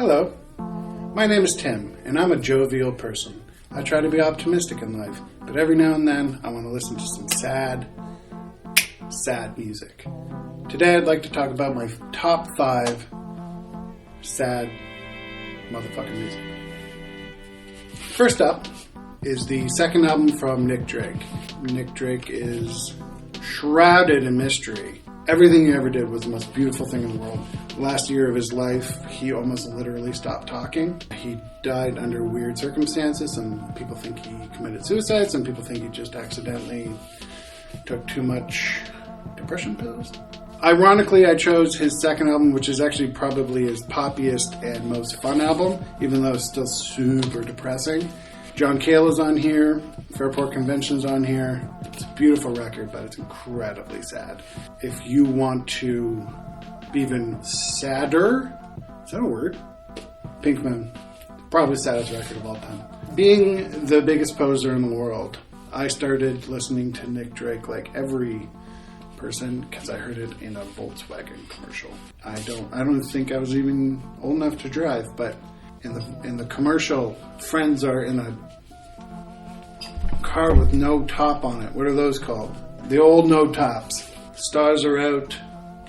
Hello, my name is Tim, and I'm a jovial person. I try to be optimistic in life, but every now and then I want to listen to some sad music. Today I'd like to talk about my top 5 sad motherfucking music. First up is the second album from Nick Drake. Nick Drake is shrouded in mystery. Everything he ever did was the most beautiful thing in the world. Last year of his life, he almost literally stopped talking. He died under weird circumstances. Some people think he committed suicide. Some people think he just accidentally took too much depression pills. Ironically, I chose his second album, which is actually probably his poppiest and most fun album, even though it's still super depressing. John Cale is on here. Fairport Convention's on here. It's a beautiful record, but it's incredibly sad. If you want to be even sadder, is that a word? Pink Moon. Probably the saddest record of all time. Being the biggest poser in the world, I started listening to Nick Drake like every person because I heard it in a Volkswagen commercial. I don't think I was even old enough to drive, but in the commercial, friends are in a car with no top on it. What are those called? The old no tops. Stars are out,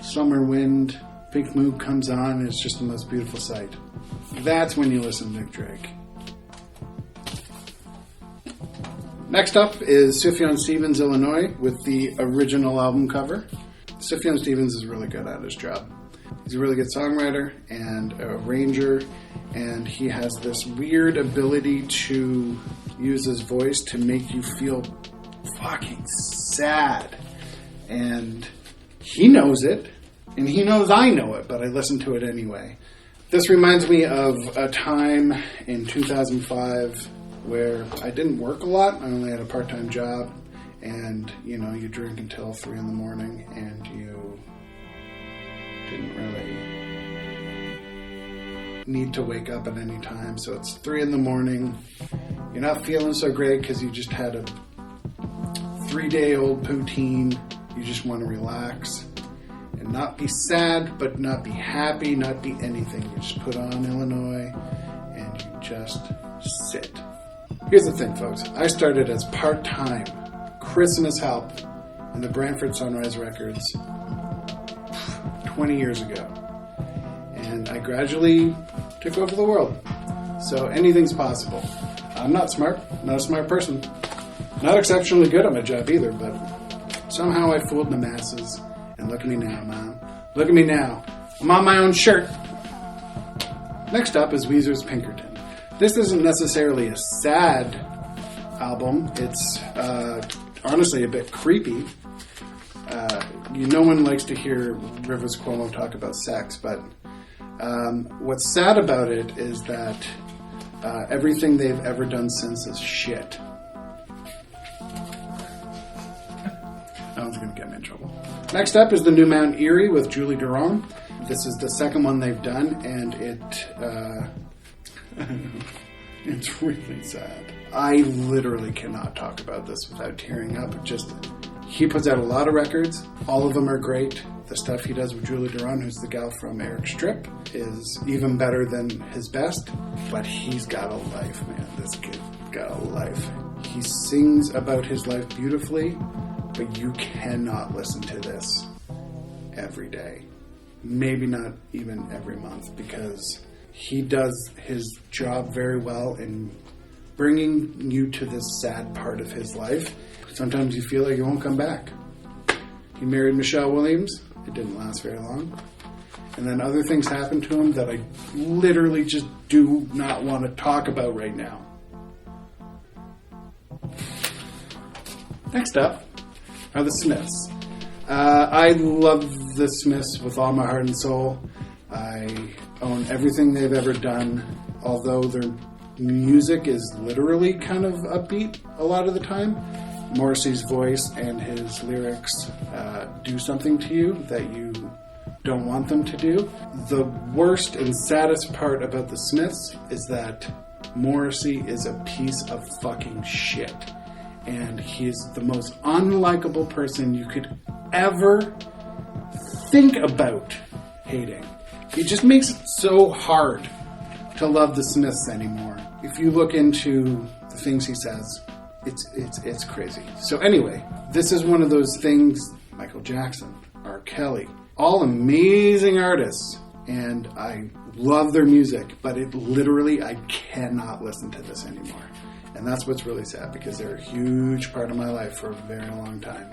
summer wind, Pink Moon comes on, it's just the most beautiful sight. That's when you listen to Nick Drake. Next up is Sufjan Stevens, Illinoise, with the original album cover. Sufjan Stevens is really good at his job. He's a really good songwriter and arranger, and he has this weird ability to use his voice to make you feel fucking sad. And he knows it, and he knows I know it, but I listen to it anyway. This reminds me of a time in 2005 where I didn't work a lot. I only had a part-time job, and you drink until 3 in the morning, and you didn't really need to wake up at any time. So it's 3 in the morning. You're not feeling so great because you just had a 3-day-old poutine. You just want to relax and not be sad, but not be happy, not be anything. You just put on Illinoise and you just sit. Here's the thing, folks. I started as part-time, Chris and his help, in the Brantford Sunrise Records 20 years ago. And I gradually took over the world. So anything's possible. I'm not smart, not a smart person. Not exceptionally good at my job either, but somehow I fooled the masses. And look at me now, Mom. Look at me now. I'm on my own shirt. Next up is Weezer's Pinkerton. This isn't necessarily a sad album. It's honestly a bit creepy. No one likes to hear Rivers Cuomo talk about sex, but what's sad about it is that everything they've ever done since is shit. That one's going to get me in trouble. Next up is the new Mount Eerie with Julie Dorion. This is the second one they've done, and it's really sad. I literally cannot talk about this without tearing up. He puts out a lot of records. All of them are great. The stuff he does with Julie Dorion, who's the gal from Eric Strip, is even better than his best. But he's got a life, man. This kid got a life. He sings about his life beautifully, but you cannot listen to this every day. Maybe not even every month, because he does his job very well in bringing you to this sad part of his life. Sometimes you feel like he won't come back. He married Michelle Williams. It didn't last very long. And then other things happened to him that I literally just do not want to talk about right now. Next up are the Smiths. I love the Smiths with all my heart and soul. I own everything they've ever done, although their music is literally kind of upbeat a lot of the time. Morrissey's voice and his lyrics do something to you that you don't want them to do. The worst and saddest part about the Smiths is that Morrissey is a piece of fucking shit. And he's the most unlikable person you could ever think about hating. He just makes it so hard to love the Smiths anymore. If you look into the things he says, it's crazy. So anyway, this is one of those things, Michael Jackson, R. Kelly, all amazing artists, and I love their music, but I cannot listen to this anymore. And that's what's really sad, because they're a huge part of my life for a very long time.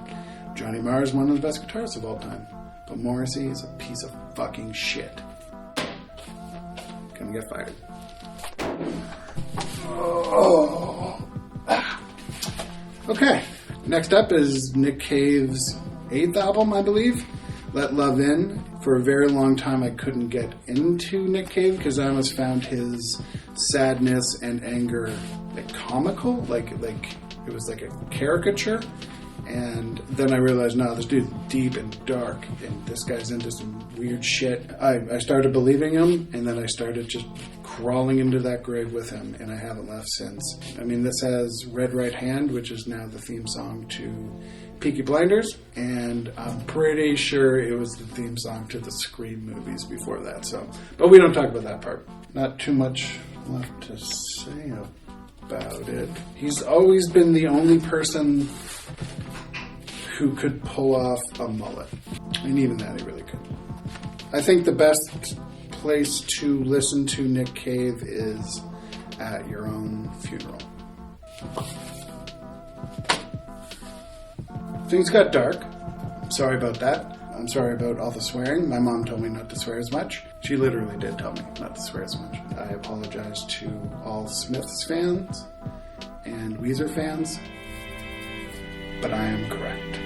Johnny Marr is one of the best guitarists of all time, but Morrissey is a piece of fucking shit. Gonna get fired. Oh. Okay, next up is Nick Cave's 8th album, I believe, Let Love In. For a very long time, I couldn't get into Nick Cave because I almost found his sadness and anger comical, like it was like a caricature. And then I realized, no, this dude's deep and dark, and this guy's into some weird shit. I started believing him, and then I started just crawling into that grave with him, and I haven't left since. I mean, this has Red Right Hand, which is now the theme song to Peaky Blinders, and I'm pretty sure it was the theme song to the Scream movies before that. So, but we don't talk about that part. Not too much left to say about it. He's always been the only person who could pull off a mullet. And even that he really could. I think the best place to listen to Nick Cave is at your own funeral. Things got dark. Sorry about that. I'm sorry about all the swearing. My mom told me not to swear as much. She literally did tell me not to swear as much. I apologize to all Smiths fans and Weezer fans, but I am correct.